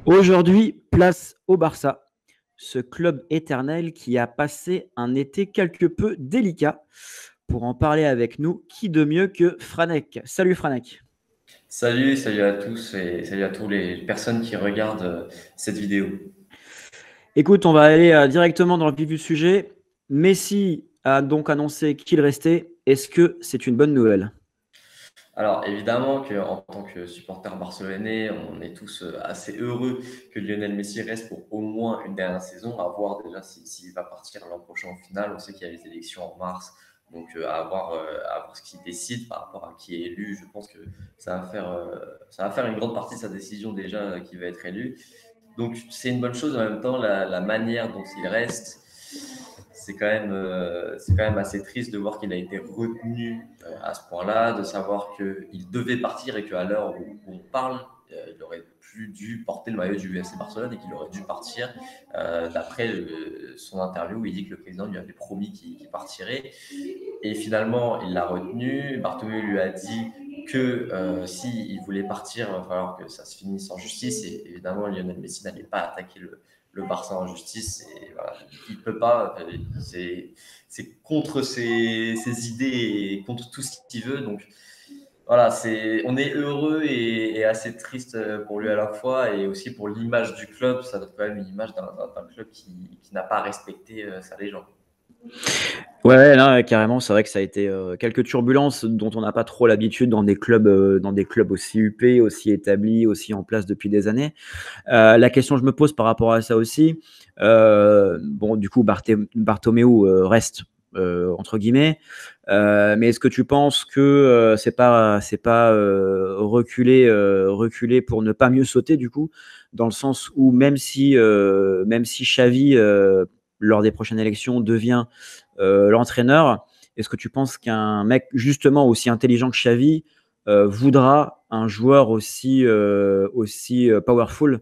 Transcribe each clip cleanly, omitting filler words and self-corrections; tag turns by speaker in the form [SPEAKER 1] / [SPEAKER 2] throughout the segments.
[SPEAKER 1] Aujourd'hui, place au Barça, ce club éternel qui a passé un été quelque peu délicat. Pour en parler avec nous, qui de mieux que Franek? Salut Franek.
[SPEAKER 2] Salut à tous et salut à toutes les personnes qui regardent cette vidéo.
[SPEAKER 1] Écoute, on va aller directement dans le vif du sujet. Messi a donc annoncé qu'il restait. Est-ce que c'est une bonne nouvelle?
[SPEAKER 2] Alors évidemment qu'en tant que supporter barcelonais, on est tous assez heureux que Lionel Messi reste pour au moins une dernière saison, à voir déjà s'il va partir l'an prochain en finale. On sait qu'il y a les élections en mars, donc à voir ce qu'il décide par rapport à qui est élu. Je pense que ça va faire une grande partie de sa décision déjà qui va être élu. Donc c'est une bonne chose en même temps, la manière dont il reste. C'est quand même assez triste de voir qu'il a été retenu à ce point-là, de savoir qu'il devait partir et qu'à l'heure où on parle, il aurait plus dû porter le maillot du FC Barcelone et qu'il aurait dû partir. D'après son interview où il dit que le président lui avait promis qu'il partirait. Et finalement, il l'a retenu. Bartomeu lui a dit que s'il voulait partir, il va falloir que ça se finisse en justice. Et évidemment, Lionel Messi n'allait pas attaquer le Barça en justice. Et voilà, il ne peut pas. C'est contre ses idées et contre tout ce qu'il veut. Donc voilà, on est heureux et assez triste pour lui à la fois. Et aussi pour l'image du club. Ça donne quand même une image d'un club qui n'a pas respecté sa légende.
[SPEAKER 1] Ouais, non, carrément, c'est vrai que ça a été quelques turbulences dont on n'a pas trop l'habitude dans des clubs aussi huppés, aussi établis, aussi en place depuis des années. La question que je me pose par rapport à ça aussi, bon, du coup, Bartomeu reste entre guillemets, mais est-ce que tu penses que c'est pas reculer pour ne pas mieux sauter du coup, dans le sens où même si Xavi lors des prochaines élections devient l'entraîneur, est-ce que tu penses qu'un mec justement aussi intelligent que Xavi voudra un joueur aussi powerful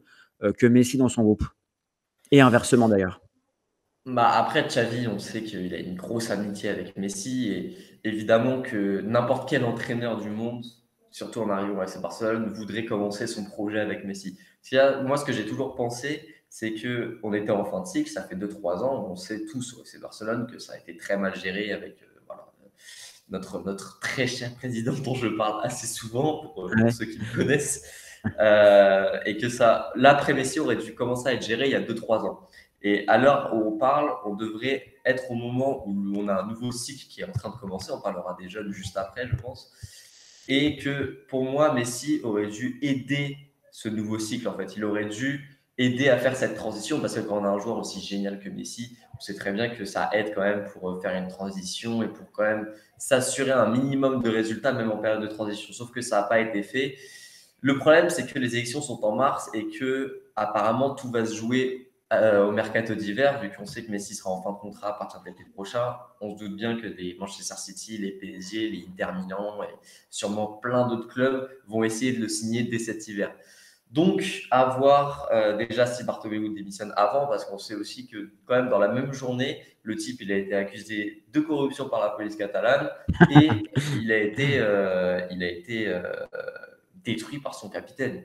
[SPEAKER 1] que Messi dans son groupe? Et inversement d'ailleurs.
[SPEAKER 2] Bah après, Xavi, on sait qu'il a une grosse amitié avec Messi et évidemment que n'importe quel entraîneur du monde, surtout en arrivant à FC Barcelone, voudrait commencer son projet avec Messi. Moi, ce que j'ai toujours pensé, c'est que on était en fin de cycle, ça fait 2-3 ans, on sait tous au FC Barcelone que ça a été très mal géré avec voilà, notre très cher président dont je parle assez souvent pour
[SPEAKER 1] Ouais.
[SPEAKER 2] ceux qui me connaissent, et que l'après Messi aurait dû commencer à être géré il y a 2-3 ans. Et à l'heure où on parle, on devrait être au moment où on a un nouveau cycle qui est en train de commencer. On parlera des jeunes juste après, je pense. Et que pour moi, Messi aurait dû aider ce nouveau cycle. En fait, il aurait dû aider à faire cette transition parce que quand on a un joueur aussi génial que Messi, on sait très bien que ça aide quand même pour faire une transition et pour quand même s'assurer un minimum de résultats, même en période de transition. Sauf que ça n'a pas été fait. Le problème, c'est que les élections sont en mars et que apparemment tout va se jouer au mercato d'hiver, vu qu'on sait que Messi sera en fin de contrat à partir de l'été prochain. On se doute bien que les Manchester City, les PSG, les Inter Milan et sûrement plein d'autres clubs vont essayer de le signer dès cet hiver. Donc, à voir déjà si Bartomeu démissionne avant, parce qu'on sait aussi que quand même dans la même journée, le type il a été accusé de corruption par la police catalane et il a été détruit par son capitaine.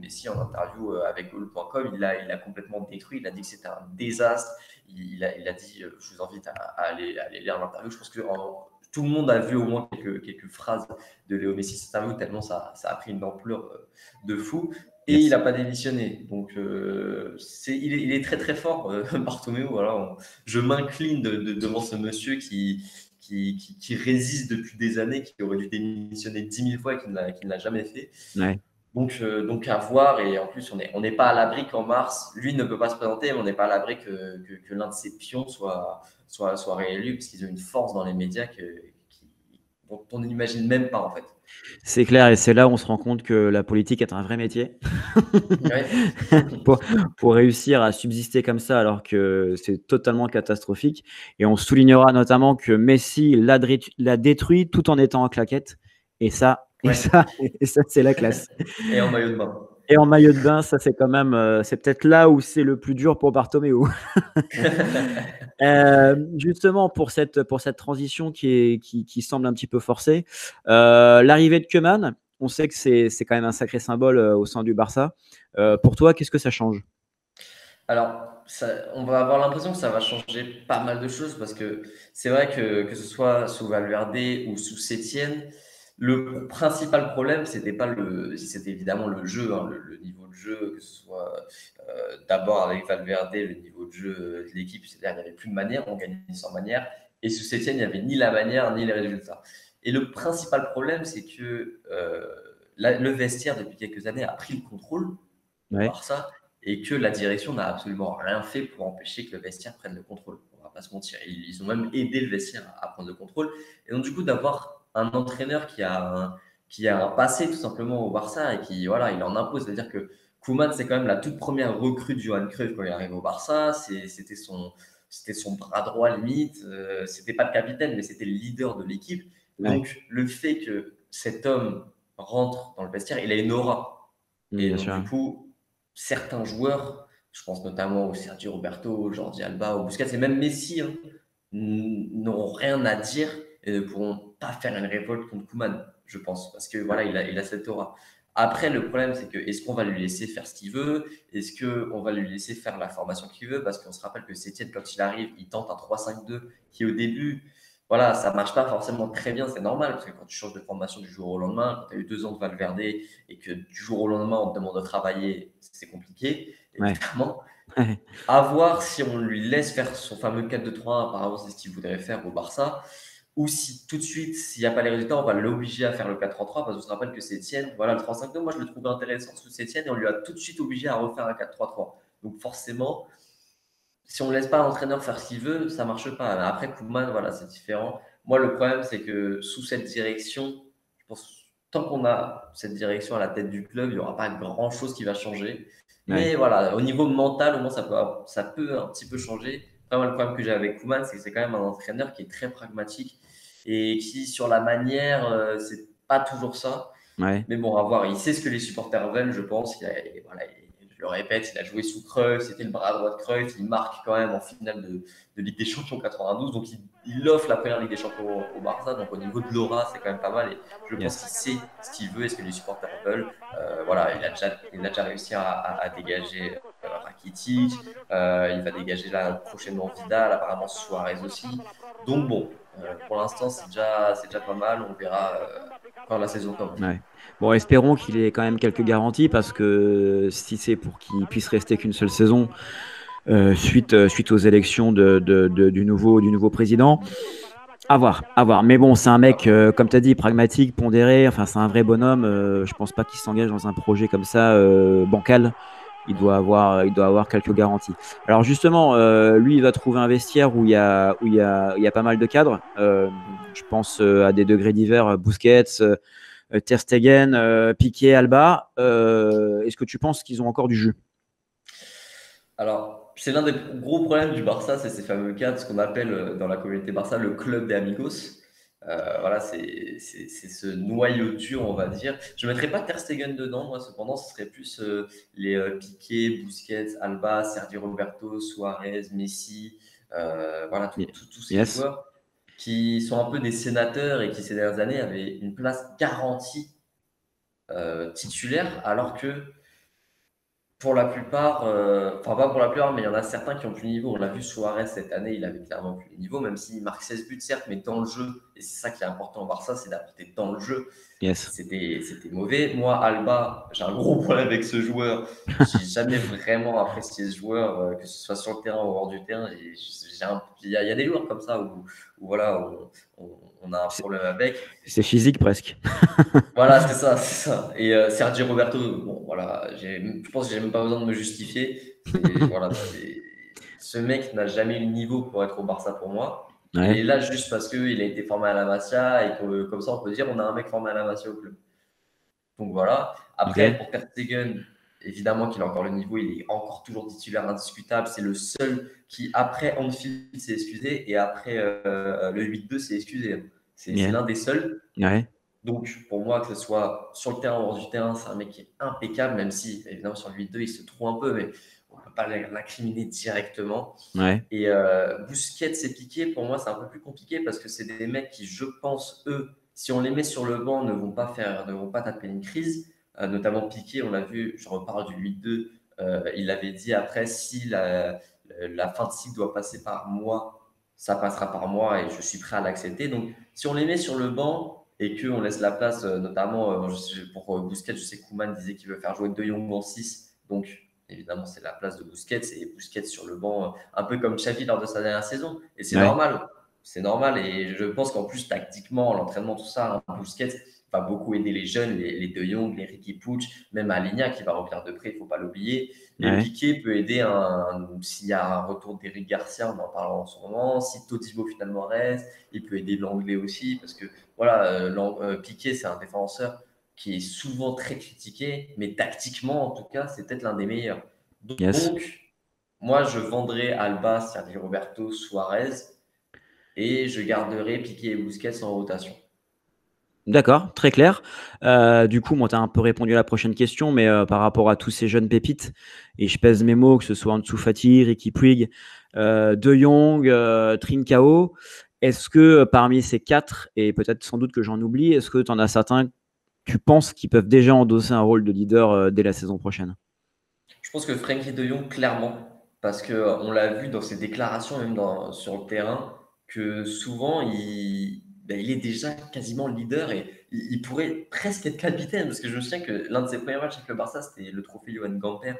[SPEAKER 2] Messi, en interview avec Goal.com, il a complètement détruit. Il a dit que c'était un désastre. Il a dit, je vous invite à aller lire l'interview. Je pense que tout le monde a vu au moins quelques phrases de Léo Messi cette interview, tellement ça a pris une ampleur de fou. Et il
[SPEAKER 1] Yes.
[SPEAKER 2] n'a pas démissionné. Donc, il est très très fort, Bartomeu. Voilà, je m'incline devant ce monsieur qui résiste depuis des années, qui aurait dû démissionner 10 000 fois et qui ne l'a jamais fait.
[SPEAKER 1] Ouais.
[SPEAKER 2] Donc à voir. Et en plus, on n'est pas à l'abri qu'en mars, lui ne peut pas se présenter, mais on n'est pas à l'abri que l'un de ses pions soit réélu, parce qu'ils ont une force dans les médias dont on n'imagine même pas, en fait.
[SPEAKER 1] C'est clair, et c'est là où on se rend compte que la politique est un vrai métier.
[SPEAKER 2] Ouais.
[SPEAKER 1] pour, pour réussir à subsister comme ça, alors que c'est totalement catastrophique. Et on soulignera notamment que Messi l'a détruit tout en étant en claquette. Et ça, et
[SPEAKER 2] Ouais.
[SPEAKER 1] ça, et ça, c'est la classe.
[SPEAKER 2] Et en maillot de bain.
[SPEAKER 1] Et en maillot de bain, ça c'est quand même, c'est peut-être là où c'est le plus dur pour Bartomeu. Justement, pour cette transition qui semble un petit peu forcée, l'arrivée de Koeman, on sait que c'est quand même un sacré symbole au sein du Barça. Pour toi, qu'est-ce que ça change?
[SPEAKER 2] Alors, on va avoir l'impression que ça va changer pas mal de choses parce que c'est vrai que ce soit sous Valverde ou sous Sétienne, le principal problème, c'était évidemment le jeu, hein, le niveau de jeu, que ce soit d'abord avec Valverde, le niveau de jeu de l'équipe, c'est-à-dire qu'il n'y avait plus de manière, on gagnait sans manière, et sous Sétienne, il n'y avait ni la manière ni les résultats. Et le principal problème, c'est que le vestiaire, depuis quelques années, a pris le contrôle au
[SPEAKER 1] Ouais,
[SPEAKER 2] Barça et que la direction n'a absolument rien fait pour empêcher que le vestiaire prenne le contrôle. On va pas se mentir. Ils ont même aidé le vestiaire à prendre le contrôle. Et donc, du coup, d'avoir un entraîneur qui a un passé tout simplement au Barça et qui, voilà, il en impose. C'est-à-dire que Koeman, c'est quand même la toute première recrue de Johan Cruyff quand il arrive au Barça. C'était son bras droit limite. C'était pas le capitaine, mais c'était le leader de l'équipe.
[SPEAKER 1] ouais,
[SPEAKER 2] Donc, le fait que cet homme rentre dans le vestiaire, il a une aura. Et
[SPEAKER 1] bien
[SPEAKER 2] donc, du
[SPEAKER 1] sûr.
[SPEAKER 2] coup, certains joueurs, je pense notamment au Sergio Roberto, au Jordi Alba, au Busquets et même Messi, hein, n'auront rien à dire et ne pourront pas faire une révolte contre Koeman, je pense, parce que voilà, il a cette aura. Après, le problème, c'est que est-ce qu'on va lui laisser faire ce qu'il veut? Est-ce qu'on va lui laisser faire la formation qu'il veut? Parce qu'on se rappelle que Sétienne, quand il arrive, il tente un 3-5-2 qui, au début, voilà, ça marche pas forcément très bien, c'est normal, parce que quand tu changes de formation du jour au lendemain, quand tu as eu 2 ans de Valverde et que du jour au lendemain, on te demande de travailler, c'est compliqué,
[SPEAKER 1] Ouais.
[SPEAKER 2] évidemment. À voir si on lui laisse faire son fameux 4-2-3-1, apparemment c'est ce qu'il voudrait faire au Barça, ou si tout de suite, s'il n'y a pas les résultats, on va l'obliger à faire le 4-3-3, parce qu'on se rappelle que c'est Etienne, voilà, le 3-5-2, moi je le trouve intéressant sous Etienne, et on lui a tout de suite obligé à refaire un 4-3-3. Donc forcément, si on ne laisse pas l'entraîneur faire ce qu'il veut, ça ne marche pas. Mais après, Koeman, voilà, c'est différent. Moi, le problème, c'est que sous cette direction, je pense, tant qu'on a cette direction à la tête du club, il n'y aura pas grand-chose qui va changer.
[SPEAKER 1] Ouais.
[SPEAKER 2] Mais voilà, au niveau mental, au moins, ça peut un petit peu changer. Après, moi, le problème que j'ai avec Koeman, c'est que c'est quand même un entraîneur qui est très pragmatique et qui, sur la manière, c'est pas toujours ça.
[SPEAKER 1] Ouais.
[SPEAKER 2] Mais bon, à voir. Il sait ce que les supporters veulent, je pense. Voilà, je le répète, il a joué sous Cruyff, c'était le bras droit de Cruyff. Il marque quand même en finale de Ligue des Champions 92. Donc, il offre la première Ligue des Champions au Barça. Donc, au niveau de l'aura, c'est quand même pas mal. Et je pense
[SPEAKER 1] Yes.
[SPEAKER 2] qu'il sait ce qu'il veut et ce que les supporters veulent. Voilà, il a déjà réussi à dégager Rakitic. Il va dégager là prochainement Vidal, apparemment Suarez aussi. Donc, bon, pour l'instant, c'est déjà pas mal. On verra quand la saison commence.
[SPEAKER 1] Ouais. Bon, espérons qu'il ait quand même quelques garanties parce que si c'est pour qu'il puisse rester qu'une seule saison suite aux élections du nouveau président, à voir, à voir. Mais bon, c'est un mec, comme tu as dit, pragmatique, pondéré. Enfin, c'est un vrai bonhomme. Je pense pas qu'il s'engage dans un projet comme ça, bancal. Il doit avoir quelques garanties. Alors justement, lui, il va trouver un vestiaire où il y a pas mal de cadres. Je pense à des degrés divers, Busquets, Ter Stegen, Piqué, Alba. Est-ce que tu penses qu'ils ont encore du jus?
[SPEAKER 2] Alors, c'est l'un des gros problèmes du Barça, c'est ces fameux cadres, ce qu'on appelle dans la communauté Barça le club des amigos. Voilà, c'est ce noyau dur, on va dire. Je ne mettrais pas Ter Stegen dedans, moi, cependant, ce serait plus les Piqué, Busquets, Alba, Sergio Roberto, Suarez, Messi, voilà, tous ces
[SPEAKER 1] Yes.
[SPEAKER 2] joueurs qui sont un peu des sénateurs et qui, ces dernières années, avaient une place garantie titulaire, alors que pour la plupart, enfin pas pour la plupart, mais il y en a certains qui ont plus le niveau. On l'a vu Suarez cette année, il avait clairement plus le niveau, même s'il marque 16 buts certes, mais dans le jeu. Et c'est ça qui est important au Barça, c'est d'apporter dans le jeu.
[SPEAKER 1] Yes.
[SPEAKER 2] C'était mauvais. Moi, Alba, j'ai un gros problème avec ce joueur. J'ai jamais vraiment apprécié ce joueur, que ce soit sur le terrain ou hors du terrain. Il y a des joueurs comme ça où voilà, on a un
[SPEAKER 1] C'est
[SPEAKER 2] problème avec.
[SPEAKER 1] c'est physique presque.
[SPEAKER 2] Voilà, c'est ça, c'est ça. Et Sergio Roberto, bon, voilà, je pense que j'ai même pas besoin de me justifier. Voilà, ce mec n'a jamais eu le niveau pour être au Barça pour moi. Il
[SPEAKER 1] Ouais.
[SPEAKER 2] est là juste parce qu'il a été formé à la Masia et que comme ça, on peut dire on a un mec formé à la Masia au club. Donc voilà. Après,
[SPEAKER 1] Ok.
[SPEAKER 2] pour Ter Stegen, évidemment qu'il a encore le niveau, il est encore toujours titulaire indiscutable. C'est le seul qui, après Anfield, s'est excusé et après le 8-2, s'est excusé. C'est
[SPEAKER 1] Yeah.
[SPEAKER 2] l'un des seuls.
[SPEAKER 1] Ouais.
[SPEAKER 2] Donc, pour moi, que ce soit sur le terrain ou hors du terrain, c'est un mec qui est impeccable, même si, évidemment, sur le 8-2, il se trouve un peu, mais on ne peut pas l'incriminer directement.
[SPEAKER 1] Ouais.
[SPEAKER 2] Et Busquets et Piqué, pour moi, c'est un peu plus compliqué parce que c'est des mecs qui, je pense, eux, si on les met sur le banc, ne vont pas taper une crise. Notamment Piqué, on l'a vu, je reparle du 8-2, il avait dit après, si la fin de cycle doit passer par moi, ça passera par moi et je suis prêt à l'accepter. Donc, si on les met sur le banc et qu'on laisse la place, notamment pour Busquets, je sais que Koeman disait qu'il veut faire jouer De Jong en 6. Donc, évidemment, c'est la place de Busquets et Busquets sur le banc, un peu comme Xavi lors de sa dernière saison. Et c'est
[SPEAKER 1] Ouais,
[SPEAKER 2] normal. C'est normal. Et je pense qu'en plus, tactiquement, l'entraînement, tout ça, Busquets va beaucoup aider les jeunes, les De Jong, les Riqui Puig, même Aligna qui va revenir de près, il ne faut pas l'oublier. Et
[SPEAKER 1] ouais.
[SPEAKER 2] Piqué peut aider s'il y a un retour d'Eric Garcia, on en parlera en ce moment. Si Todibo finalement reste, il peut aider l'anglais aussi parce que voilà, Piqué, c'est un défenseur qui est souvent très critiqué, mais tactiquement, en tout cas, c'est peut-être l'un des meilleurs.
[SPEAKER 1] Yes.
[SPEAKER 2] Donc, moi, je vendrai Alba, Sergio Roberto, Suarez et je garderai Piqué et Busquets en rotation.
[SPEAKER 1] D'accord, très clair. Du coup, moi, tu as un peu répondu à la prochaine question, mais par rapport à tous ces jeunes pépites, et je pèse mes mots, que ce soit Ansu Fati, Ricky Puig, De Jong, Trincao, est-ce que parmi ces quatre, et peut-être sans doute que j'en oublie, est-ce que tu en as certains, tu penses, qui peuvent déjà endosser un rôle de leader dès la saison prochaine?
[SPEAKER 2] Je pense que Frenkie de Jong, clairement, parce qu'on l'a vu dans ses déclarations, même sur le terrain, que souvent, il est déjà quasiment leader et il pourrait presque être capitaine, parce que je me souviens que l'un de ses premiers matchs avec le Barça, c'était le trophée Johan Gamper,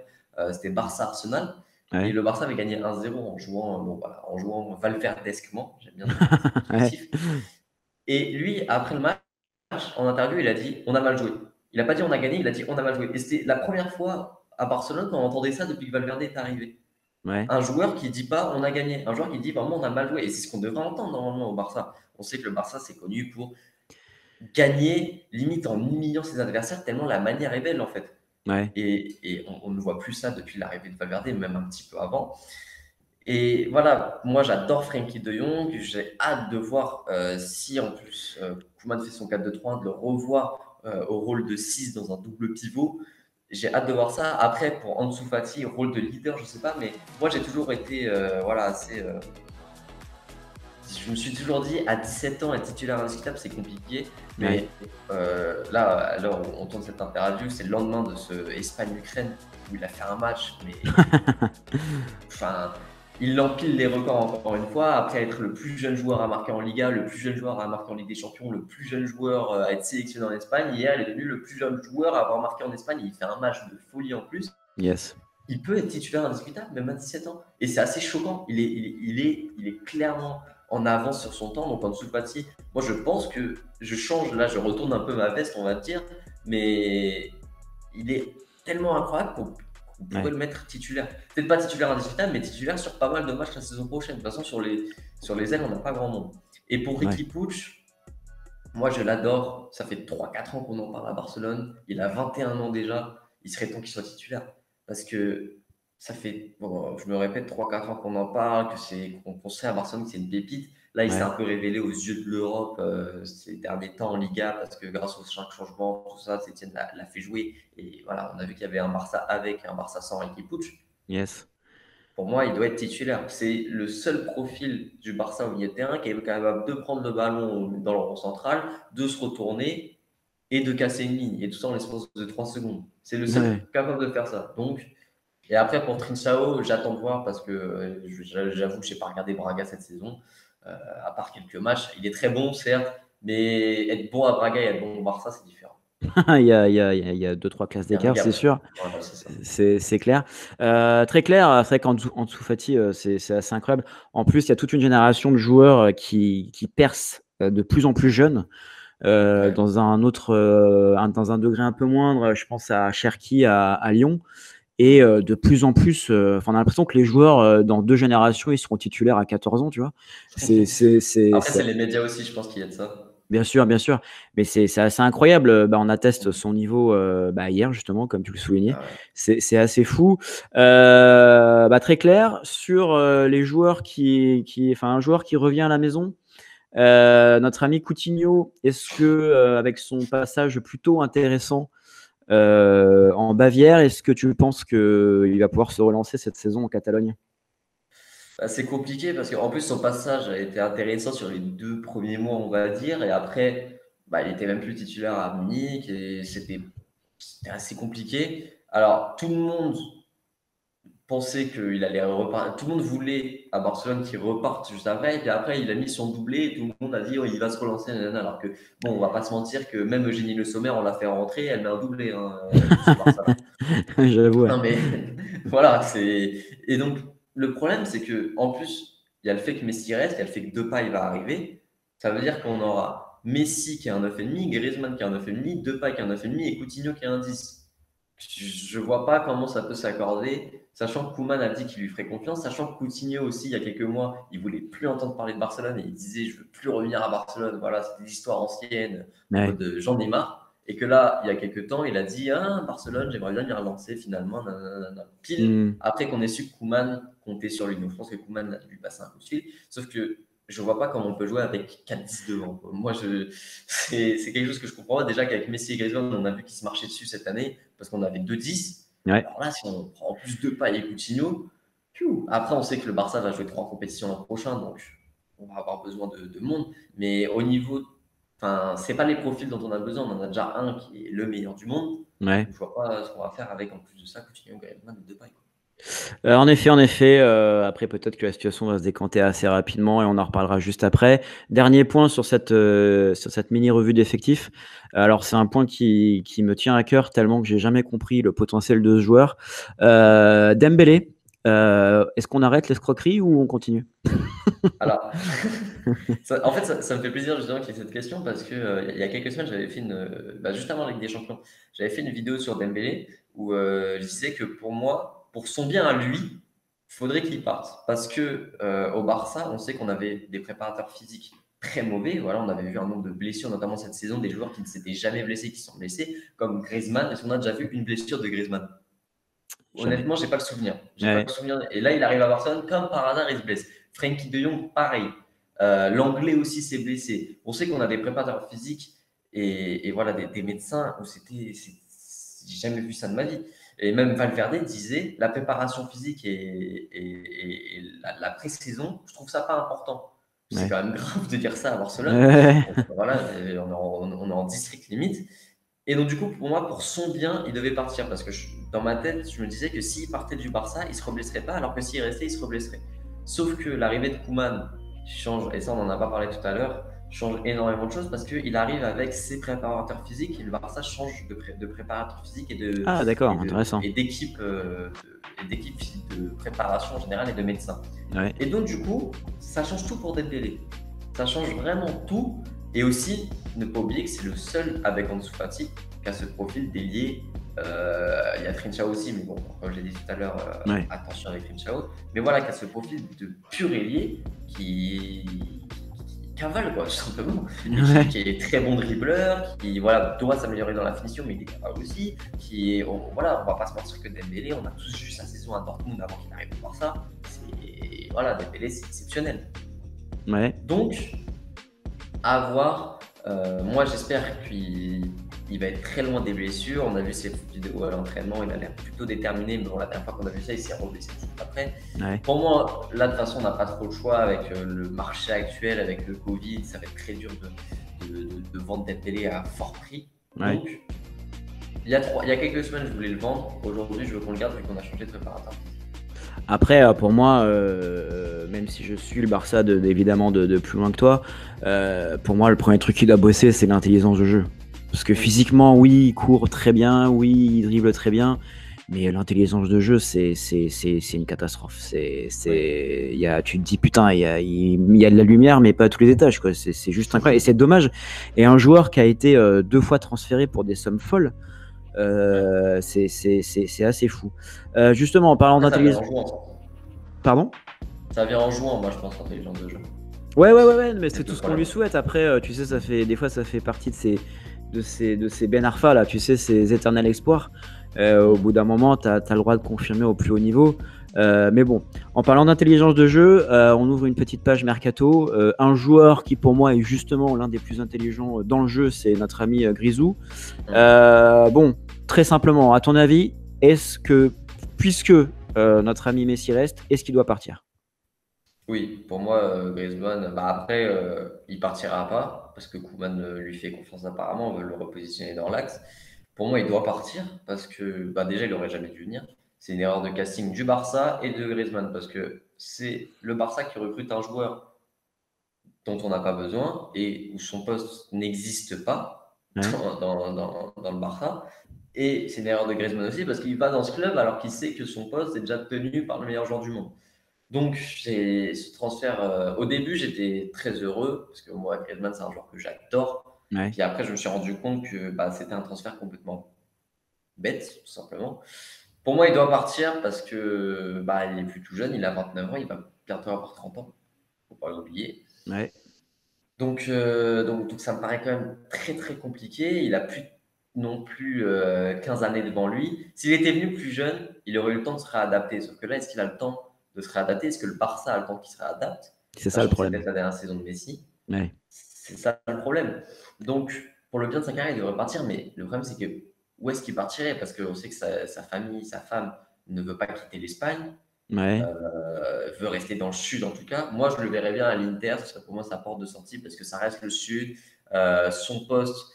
[SPEAKER 2] c'était Barça-Arsenal, et
[SPEAKER 1] Ouais.
[SPEAKER 2] le Barça avait gagné 1-0 en jouant, bon, voilà, en jouant valverdesquement, j'aime bien dire c'est
[SPEAKER 1] Ouais.
[SPEAKER 2] positif. Et lui, après le match, en interview, il a dit on a mal joué. Il n'a pas dit on a gagné, il a dit on a mal joué. Et c'était la première fois à Barcelone qu'on entendait ça depuis que Valverde est arrivé.
[SPEAKER 1] Ouais.
[SPEAKER 2] Un joueur qui dit pas on a gagné, un joueur qui dit vraiment on a mal joué. Et c'est ce qu'on devrait entendre normalement au Barça. On sait que le Barça c'est connu pour gagner limite en humiliant ses adversaires tellement la manière est belle en fait.
[SPEAKER 1] Ouais.
[SPEAKER 2] Et on ne voit plus ça depuis l'arrivée de Valverde, même un petit peu avant. Et voilà, moi j'adore Frenkie de Jong. J'ai hâte de voir si en plus Koeman fait son 4-2-3-1, de le revoir au rôle de 6 dans un double pivot. J'ai hâte de voir ça. Après, pour Ansu Fati, rôle de leader, je sais pas, mais moi j'ai toujours été voilà, assez. Je me suis toujours dit, à 17 ans, être titulaire indiscutable, c'est compliqué.
[SPEAKER 1] Ouais.
[SPEAKER 2] Mais là, alors on tourne cette interview, c'est le lendemain de ce Espagne-Ukraine où il a fait un match, mais enfin, il empile les records encore une fois. Après être le plus jeune joueur à marquer en Liga, le plus jeune joueur à marquer en Ligue des Champions, le plus jeune joueur à être sélectionné en Espagne. Hier, il est devenu le plus jeune joueur à avoir marqué en Espagne. Il fait un match de folie en plus.
[SPEAKER 1] Yes.
[SPEAKER 2] Il peut être titulaire indiscutable, même à 17 ans. Et c'est assez choquant. Il est clairement en avance sur son temps. Donc, Ansu Fati, moi, je pense que je change. Là, je retourne un peu ma veste, on va dire. Mais il est tellement incroyable qu'on pourrait
[SPEAKER 1] Ouais.
[SPEAKER 2] le mettre titulaire. Peut-être pas titulaire indiscutable, mais titulaire sur pas mal de matchs la saison prochaine. De toute façon, sur les ailes, on n'a pas grand monde. Et pour
[SPEAKER 1] Ouais.
[SPEAKER 2] Riqui Puig, moi, je l'adore. Ça fait 3-4 ans qu'on en parle à Barcelone. Il a 21 ans déjà. Il serait temps qu'il soit titulaire. Parce que ça fait, bon, je me répète, 3-4 ans qu'on en parle, qu'on sait à Barcelone que c'est une pépite. Là, il s'est
[SPEAKER 1] Ouais.
[SPEAKER 2] un peu révélé aux yeux de l'Europe ces derniers temps en Liga parce que grâce aux changements, tout ça, Sétienne l'a fait jouer. Et voilà, on a vu qu'il y avait un Barça avec, un Barça sans Riqui Puig.
[SPEAKER 1] Yes.
[SPEAKER 2] Pour moi, il doit être titulaire. C'est le seul profil du Barça au milieu de terrain qui est capable de prendre le ballon dans le rond central, de se retourner et de casser une ligne. Et tout ça en l'espace de 3 secondes. C'est le seul
[SPEAKER 1] Ouais.
[SPEAKER 2] capable de faire ça. Donc, et après, pour Trincao, j'attends de voir parce que j'avoue que je n'ai pas regardé Braga cette saison, à part quelques matchs. Il est très bon, certes, mais être bon à Braga et être bon au Barça, c'est différent.
[SPEAKER 1] Il y a 2-3 classes
[SPEAKER 2] Il y a un
[SPEAKER 1] d'écart, c'est
[SPEAKER 2] gap.
[SPEAKER 1] sûr.
[SPEAKER 2] Voilà, c'est ça.
[SPEAKER 1] C'est clair. Très clair. C'est vrai qu'Ansu Fati, c'est assez incroyable. En plus, il y a toute une génération de joueurs qui percent de plus en plus jeunes.
[SPEAKER 2] Ouais.
[SPEAKER 1] Dans un autre, dans un degré un peu moindre, je pense à Cherki à Lyon. Et
[SPEAKER 2] Mm.
[SPEAKER 1] de plus en plus, on a l'impression que les joueurs, dans 2 générations, ils seront titulaires à 14 ans, tu vois.
[SPEAKER 2] Après, c'est les médias aussi, je pense qu'il y a de ça.
[SPEAKER 1] Bien sûr, mais c'est assez incroyable. On atteste son niveau hier, justement, comme tu le soulignais.
[SPEAKER 2] Ah ouais.
[SPEAKER 1] C'est assez fou. Très clair sur les joueurs enfin, un joueur qui revient à la maison. Notre ami Coutinho, est-ce que, avec son passage plutôt intéressant en Bavière, est-ce que tu penses qu'il va pouvoir se relancer cette saison en Catalogne?
[SPEAKER 2] Bah, c'est compliqué parce qu'en plus, son passage a été intéressant sur les 2 premiers mois, on va dire. Et après, bah, il était même plus titulaire à Munich et c'était assez compliqué. Alors, tout le monde pensait qu'il allait repartir. Tout le monde voulait à Barcelone qu'il reparte juste après. Et puis après, il a mis son doublé et tout le monde a dit oh, il va se relancer. Nanana. Alors que, bon, on va pas se mentir que même Eugénie Le Sommer, on l'a fait rentrer, elle met un doublé hein, ce Barça.
[SPEAKER 1] J'avoue. Ouais.
[SPEAKER 2] Non, mais voilà. Et donc, le problème, c'est que en plus, il y a le fait que Messi reste, il y a le fait que Depay va arriver. Ça veut dire qu'on aura Messi qui est un 9,5, Griezmann qui est un 9,5, Depay qui est un 9,5 et Coutinho qui est un 10. Je vois pas comment ça peut s'accorder, sachant que Koeman a dit qu'il lui ferait confiance, sachant que Coutinho aussi, il y a quelques mois, il voulait plus entendre parler de Barcelone et il disait je veux plus revenir à Barcelone. Voilà, c'est des histoires anciennes en
[SPEAKER 1] Ouais.
[SPEAKER 2] mode j'en ai marre. Et que là, il y a quelques temps, il a dit ah Barcelone, j'aimerais bien m'y relancer finalement. Nanana. Pile après qu'on ait su que Koeman comptait sur lui. Donc je pense que Koeman a dû lui passer un coup de fil. Sauf que je vois pas comment on peut jouer avec 4-10 devant. Quoi. Moi, c'est quelque chose que je comprends pas. Déjà qu'avec Messi et Griezmann, on a vu qu'ils se marchaient dessus cette année parce qu'on avait 2-10.
[SPEAKER 1] Ouais.
[SPEAKER 2] Alors là, si on prend en plus Depay et Coutinho, après, on sait que le Barça va jouer 3 compétitions l'an prochain, donc on va avoir besoin de monde. Mais au niveau, enfin, c'est pas les profils dont on a besoin. On en a déjà un qui est le meilleur du monde.
[SPEAKER 1] Ouais.
[SPEAKER 2] Je vois pas ce qu'on va faire avec en plus de ça Coutinho, Griezmann et Depay.
[SPEAKER 1] En effet, après peut-être que la situation va se décanter assez rapidement et on en reparlera juste après. Dernier point sur cette mini-revue d'effectifs. Alors c'est un point qui me tient à cœur tellement que j'ai jamais compris le potentiel de ce joueur. Dembélé, est-ce qu'on arrête l'escroquerie ou on continue?
[SPEAKER 2] Alors, en fait, ça me fait plaisir justement qu'il y ait cette question parce que il y a quelques semaines, j'avais fait juste avant la Ligue des Champions, j'avais fait une vidéo sur Dembélé où je disais que pour moi, pour son bien à lui, il faudrait qu'il parte parce que au Barça, on sait qu'on avait des préparateurs physiques très mauvais. Voilà, on avait vu un nombre de blessures, notamment cette saison, des joueurs qui ne s'étaient jamais blessés, qui sont blessés, comme Griezmann. Est-ce qu'on a déjà vu une blessure de Griezmann?
[SPEAKER 1] Jamais.
[SPEAKER 2] Honnêtement, j'ai pas le souvenir.
[SPEAKER 1] Ouais.
[SPEAKER 2] Pas le souvenir. Et là, il arrive à Barcelone, comme par hasard, il se blesse. Frenkie de Jong, pareil. L'anglais aussi s'est blessé. On sait qu'on a des préparateurs physiques et voilà, des médecins où j'ai jamais vu ça de ma vie. Et même Valverde disait la préparation physique et la pré-saison, je trouve ça pas important. C'est
[SPEAKER 1] Ouais.
[SPEAKER 2] quand même grave de dire ça à Barcelone.
[SPEAKER 1] Ouais.
[SPEAKER 2] Donc, voilà, on est en district limite. Et donc, du coup, pour moi, pour son bien, il devait partir. Parce que dans ma tête, je me disais que s'il partait du Barça, il ne se reblesserait pas, alors que s'il restait, il se reblesserait. Sauf que l'arrivée de Koeman change, et ça, on n'en a pas parlé tout à l'heure, change énormément de choses parce qu'il arrive avec ses préparateurs physiques et le Barça change de préparateur physique
[SPEAKER 1] Ah d'accord, intéressant.
[SPEAKER 2] et d'équipe de préparation en général et de médecins.
[SPEAKER 1] Ouais.
[SPEAKER 2] Et donc, du coup, ça change tout pour Dembélé. Ça change vraiment tout. Et aussi, ne pas oublier que c'est le seul avec Ansu Fati qui a ce profil d'ailier. Il y a Trincao aussi, mais bon, comme je l'ai dit tout à l'heure,
[SPEAKER 1] Ouais.
[SPEAKER 2] attention avec Trincao. Mais voilà, qui a ce profil de pur ailier qui cavale, quoi, tout simplement.
[SPEAKER 1] Ouais.
[SPEAKER 2] Qui est très bon dribbleur, qui voilà, doit s'améliorer dans la finition, mais il est capable aussi. Voilà, on va pas se mentir que Dembélé, on a tous vu sa saison à Dortmund avant qu'il arrive au Barça. Voilà, Dembélé, c'est exceptionnel.
[SPEAKER 1] Ouais.
[SPEAKER 2] Donc, à voir. Moi, j'espère qu'il va être très loin des blessures. On a vu ses vidéos à l'entraînement, il a l'air plutôt déterminé. Mais bon, la dernière fois qu'on a vu ça, il s'est reblessé tout de suite après.
[SPEAKER 1] Ouais.
[SPEAKER 2] Pour moi, là, de toute façon, on n'a pas trop le choix avec le marché actuel, avec le Covid. Ça va être très dur de vendre Dembélé à fort prix.
[SPEAKER 1] Ouais.
[SPEAKER 2] Donc, il y a quelques semaines, je voulais le vendre. Aujourd'hui, je veux qu'on le garde vu qu'on a changé de préparateur.
[SPEAKER 1] Après, pour moi, même si je suis le Barça évidemment de plus loin que toi, pour moi, le premier truc qu'il doit bosser, c'est l'intelligence de jeu. Parce que physiquement, oui, il court très bien, oui, il dribble très bien, mais l'intelligence de jeu, c'est une catastrophe. Tu te dis, putain, il y a de la lumière, mais pas à tous les étages, quoi. C'est juste incroyable. Et c'est dommage. Et un joueur qui a été 2 fois transféré pour des sommes folles, c'est assez fou. Justement, en parlant d'intelligence. Pardon ?
[SPEAKER 2] Ça vient en jouant, moi, je pense, l'intelligence de jeu.
[SPEAKER 1] Ouais, mais c'est tout ce qu'on lui souhaite. Après, tu sais, des fois, ça fait partie de ces Ben Arfa, là, tu sais, ces éternels espoirs. Au bout d'un moment, tu as le droit de confirmer au plus haut niveau. Mais bon, en parlant d'intelligence de jeu, on ouvre une petite page Mercato. Un joueur qui, pour moi, est justement l'un des plus intelligents dans le jeu, c'est notre ami Grisou. Bon, très simplement, à ton avis, est-ce que, puisque notre ami Messi reste, est-ce qu'il doit partir ?
[SPEAKER 2] Oui, pour moi, Griezmann, bah, après, il partira pas parce que Koeman lui fait confiance apparemment, veut le repositionner dans l'axe. Pour moi, il doit partir parce que bah, déjà, il aurait jamais dû venir. C'est une erreur de casting du Barça et de Griezmann parce que c'est le Barça qui recrute un joueur dont on n'a pas besoin et où son poste n'existe pas
[SPEAKER 1] Ouais.
[SPEAKER 2] dans le Barça. Et c'est une erreur de Griezmann aussi parce qu'il va dans ce club alors qu'il sait que son poste est déjà tenu par le meilleur joueur du monde. Donc, c'est ce transfert. Au début, j'étais très heureux parce que moi, Griezmann, c'est un joueur que j'adore.
[SPEAKER 1] Ouais.
[SPEAKER 2] Puis après, je me suis rendu compte que bah, c'était un transfert complètement bête, tout simplement. Pour moi, il doit partir parce que bah, il est plus tout jeune, il a 29 ans, il va bientôt avoir 30 ans. Faut pas l'oublier.
[SPEAKER 1] Ouais.
[SPEAKER 2] Donc, ça me paraît quand même très très compliqué. Il a plus non plus 15 années devant lui. S'il était venu plus jeune, il aurait eu le temps de se réadapter. Sauf que là, est-ce qu'il a le temps de se réadapter? Est-ce que le Barça a le temps qu'il se réadapte?
[SPEAKER 1] C'est ça le
[SPEAKER 2] Sachant que c'est
[SPEAKER 1] problème.
[SPEAKER 2] peut-être la dernière saison de Messi.
[SPEAKER 1] Ouais.
[SPEAKER 2] C'est ça le problème. Donc, pour le bien de sa carrière, il devrait partir. Mais le problème, c'est que où est-ce qu'il partirait? Parce qu'on sait que sa famille, sa femme ne veut pas quitter l'Espagne,
[SPEAKER 1] Ouais.
[SPEAKER 2] veut rester dans le sud en tout cas. Moi, je le verrais bien à l'Inter, ce serait pour moi sa porte de sortie parce que ça reste le sud, son poste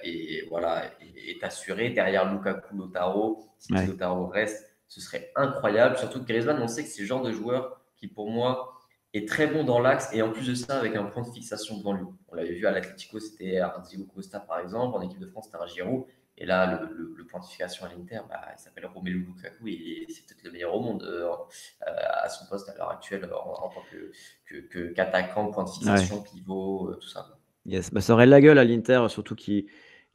[SPEAKER 2] et voilà, est assuré derrière Lukaku, Lautaro. Si
[SPEAKER 1] Ouais.
[SPEAKER 2] Lautaro reste, ce serait incroyable. Surtout que Griezmann, on sait que c'est le genre de joueur qui, pour moi, est très bon dans l'axe et en plus de ça, avec un point de fixation devant lui. On l'avait vu à l'Atlético, c'était un Diego Costa par exemple. En équipe de France, c'était un Giroud. Et là, le point de fixation à l'Inter, bah, il s'appelle Romelu Lukaku et c'est peut-être le meilleur au monde à son poste à l'heure actuelle en tant qu'attaquant, point de
[SPEAKER 1] Ouais.
[SPEAKER 2] fixation, pivot, tout ça.
[SPEAKER 1] Yes. Bah, ça aurait de la gueule à l'Inter, surtout qu'il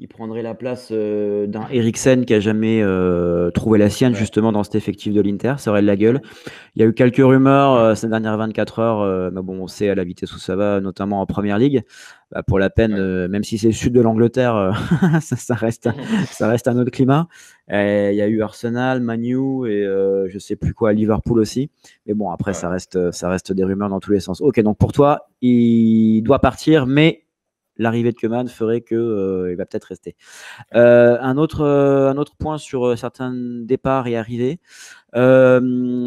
[SPEAKER 1] prendrait la place d'un Eriksen qui a jamais trouvé la sienne
[SPEAKER 2] Ouais,
[SPEAKER 1] justement dans cet effectif de l'Inter. Ça aurait de la gueule. Il y a eu quelques rumeurs ces dernières 24 heures, mais bon, on sait à la vitesse où ça va, notamment en Première Ligue. Bah, pour la peine,
[SPEAKER 2] ouais.
[SPEAKER 1] même si c'est le sud de l'Angleterre, ça reste un autre climat. Il y a eu Arsenal, Manu et je sais plus quoi, Liverpool aussi. Mais bon, après,
[SPEAKER 2] Ouais.
[SPEAKER 1] ça reste des rumeurs dans tous les sens. Ok, donc pour toi, il doit partir, mais l'arrivée de Koeman ferait que il va peut-être rester. Un autre point sur certains départs et arrivées.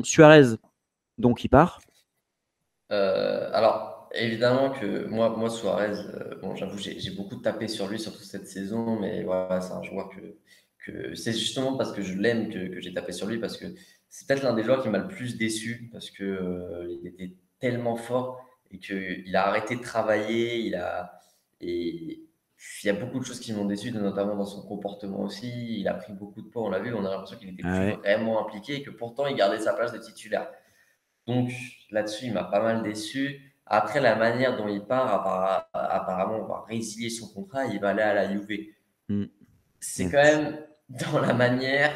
[SPEAKER 1] Suarez, donc il part.
[SPEAKER 2] Alors, évidemment que moi Suarez, bon, j'avoue, j'ai beaucoup tapé sur lui, surtout cette saison, mais voilà, c'est un joueur que c'est justement parce que je l'aime que j'ai tapé sur lui, parce que c'est peut-être l'un des joueurs qui m'a le plus déçu, parce que il était tellement fort et qu'il a arrêté de travailler, et il y a beaucoup de choses qui m'ont déçu, notamment dans son comportement aussi. Il a pris beaucoup de poids, on l'a vu, on a l'impression qu'il n'était plus
[SPEAKER 1] Ouais,
[SPEAKER 2] vraiment impliqué et que pourtant il gardait sa place de titulaire. Donc là-dessus, il m'a pas mal déçu. Après, la manière dont il part, apparemment, on va résilier son contrat, il va aller à la Juve.
[SPEAKER 1] mm,
[SPEAKER 2] C'est quand
[SPEAKER 1] yes.
[SPEAKER 2] même dans la manière,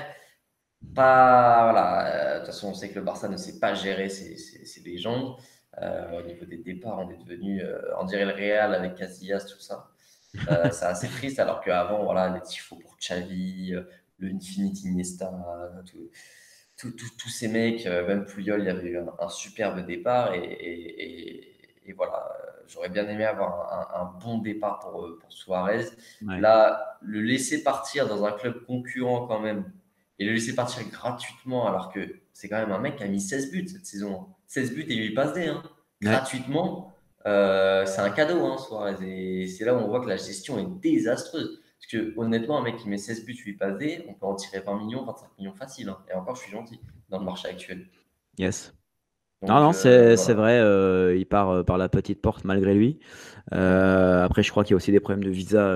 [SPEAKER 2] pas. Voilà, de toute façon, on sait que le Barça ne sait pas gérer ses légendes. Au niveau des départs, on est devenu, on dirait le Real avec Casillas, tout ça. C'est assez triste, alors qu'avant, voilà, les tifos pour Xavi, le Infinity Iniesta, tout, tous ces mecs, même Puyol, il y avait eu un superbe départ et voilà, j'aurais bien aimé avoir un bon départ pour Suarez.
[SPEAKER 1] Ouais.
[SPEAKER 2] Là, le laisser partir dans un club concurrent quand même et le laisser partir gratuitement alors que c'est quand même un mec qui a mis 16 buts cette saison. 16 buts et 8 passes D, hein.
[SPEAKER 1] Ouais.
[SPEAKER 2] Gratuitement, c'est un cadeau, hein, Suarez. Et c'est là où on voit que la gestion est désastreuse. Parce que honnêtement, un mec qui met 16 buts, 8 passes D, on peut en tirer 20 millions, 25 millions facile, hein. Et encore, je suis gentil dans le marché actuel.
[SPEAKER 1] Yes. Non,
[SPEAKER 2] Donc
[SPEAKER 1] non, c'est
[SPEAKER 2] voilà.
[SPEAKER 1] vrai, il part par la petite porte malgré lui.
[SPEAKER 2] Ouais.
[SPEAKER 1] Après, je crois qu'il y a aussi des problèmes de visa